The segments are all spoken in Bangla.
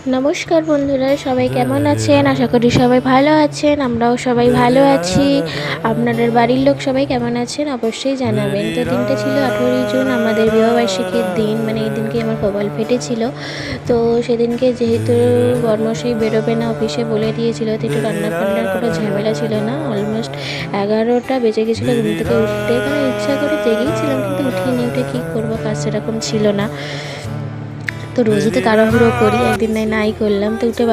নমস্কার বন্ধুরা, সবাই কেমন আছেন? আশা করি সবাই ভালো আছেন। আমরাও সবাই ভালো আছি। আপনাদের বাড়ির লোক সবাই কেমন আছেন অবশ্যই জানাবেন। তো দিনটা ছিল 18ই জুন, আমাদের বিবাহবার্ষিকীর দিন। মানে এই দিনকে আমার কপাল ফেটেছিল। তো সেদিনকে যেহেতু বর্মশাই বেরোবে না, অফিসে বলে দিয়েছিল, তো একটু রান্নাবান্নার কোনো ঝামেলা ছিল না। অলমোস্ট 11টা বেজে গেছিলো ঘুম থেকে উঠতে। কারণ ইচ্ছা করে জেগেইছিলাম, কিন্তু উঠিনি। উঠে কী করবো, কাজ সেরকম ছিল না। তো রোজই তো তাড়াহুড়ো করি, একদিন নাই করলাম। তো উঠে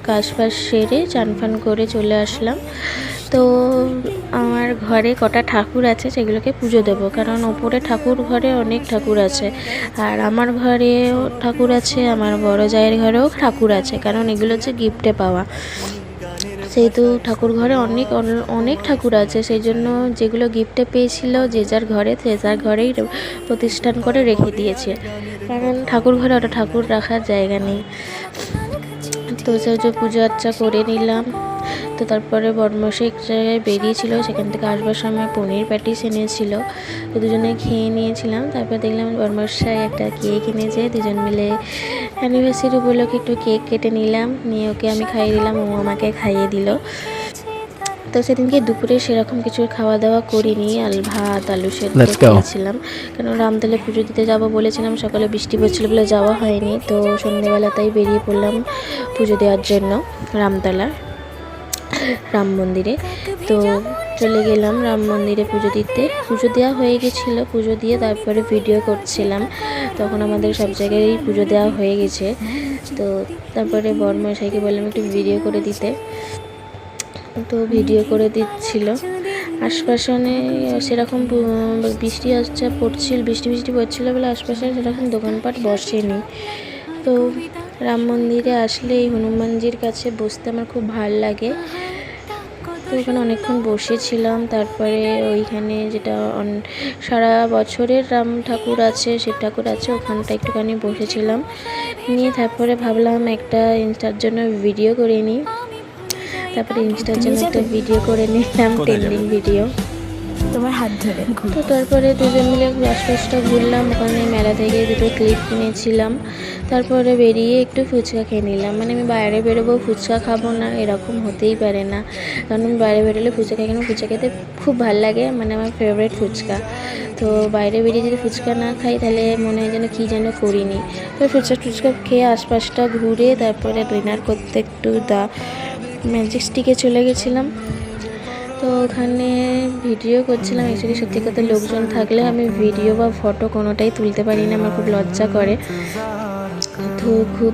কাজ সেরে চান ফান করে চলে আসলাম। তো আমার ঘরে কটা ঠাকুর আছে, সেগুলোকে পুজো দেবো। কারণ ওপরে ঠাকুর ঘরে অনেক ঠাকুর আছে, আর আমার ঘরেও ঠাকুর আছে, আমার বড় জায়ের ঘরেও ঠাকুর আছে। কারণ এগুলো হচ্ছে গিফটে পাওয়া, সেহেতু ঠাকুর ঘরে অনেক ঠাকুর আছে। সেই জন্য যেগুলো গিফটে পেয়েছিল যে যার ঘরেই প্রতিষ্ঠান করে রেখে দিয়েছে। কারণ ঠাকুর ঘরে ওটা ঠাকুর রাখার জায়গা নেই। তো সেই যে পুজো আর্চা করে নিলাম। তো তারপরে বর্মশাই এক জায়গায় বেরিয়েছিল, সেখান থেকে আসবার সময় পনির প্যাটিস এনেছিল। তো দুজনে খেয়ে নিয়েছিলাম। তারপর দেখলাম বর্মশাই একটা কেক এনেছে, দুজন মিলে অ্যানিভার্সারি উপলক্ষে একটু কেক কেটে নিলাম। নিয়ে ওকে আমি খাইয়ে দিলাম, ও আমাকে খাইয়ে দিল। তো সেদিনকে দুপুরে সেরকম কিছু খাওয়া দাওয়া করিনি, ভাত আলু সেদ্ধ খেয়েছিলাম। কারণ রামতলায় পুজো দিতে যাব বলেছিলাম, সকালে বৃষ্টি পড়ছিল বলে যাওয়া হয়নি। তো সন্ধ্যেবেলা তাই বেরিয়ে পড়লাম পুজো দেওয়ার জন্য রামতলা রাম মন্দিরে। তো চলে গেলাম রাম মন্দিরে পুজো দিতে। পুজো দেওয়া হয়ে গেছিলো, পুজো দিয়ে তারপরে ভিডিও করছিলাম। তখন আমাদের সব জায়গায় পুজো দেওয়া হয়ে গেছে। তো তারপরে বর্মশাইকে বললাম একটু ভিডিও করে দিতে, তো ভিডিও করে দিচ্ছিল। আশপাশে সেরকম বৃষ্টি পড়ছিল বলে আশপাশে সেরকম দোকানপাট বসেনি। তো রাম মন্দিরে আসলে এই হনুমানজির কাছে বসতে আমার খুব ভালো লাগে। তো ওখানে অনেকক্ষণ বসেছিলাম। তারপরে ওইখানে যেটা সারা বছরের রাম ঠাকুর আছে, শিব ঠাকুর আছে, ওখানটা একটুখানি বসেছিলাম। নিয়ে তারপরে ভাবলাম একটা ইনস্টার জন্য ভিডিও করে নিই। তারপরে ইনস্টার জন্য একটা ভিডিও করে নিলাম, ট্রেন্ডিং ভিডিও, তোমার হাত ধরে। তো তারপরে দুজন মিলে আশপাশটা ঘুরলাম। ওখানে মেলা থেকে দুটো ক্লিপ কিনেছিলাম। তারপরে বেরিয়ে একটু ফুচকা খেয়ে নিলাম। মানে আমি বাইরে বেরোবো, ফুচকা খাবো না, এরকম হতেই পারে না। কারণ আমি বাইরে বেরোলে ফুচকা খাই, কেন ফুচকা খেতে খুব ভালো লাগে, মানে আমার ফেভারিট ফুচকা। তো বাইরে বেরিয়ে যদি ফুচকা না খাই তাহলে মনে হয় যেন কী যেন করিনি। তো ফুচকা খেয়ে আশপাশটা ঘুরে তারপরে ডিনার করতে একটু ম্যাজিক স্টিকে চলে গেছিলাম। তো ওখানে ভিডিও করছিলাম। অ্যাকচুয়ালি সত্যি কথা, লোকজন থাকলে আমি ভিডিও বা ফটো কোনোটাই তুলতে পারি না, আমার খুব লজ্জা করে। তো খুব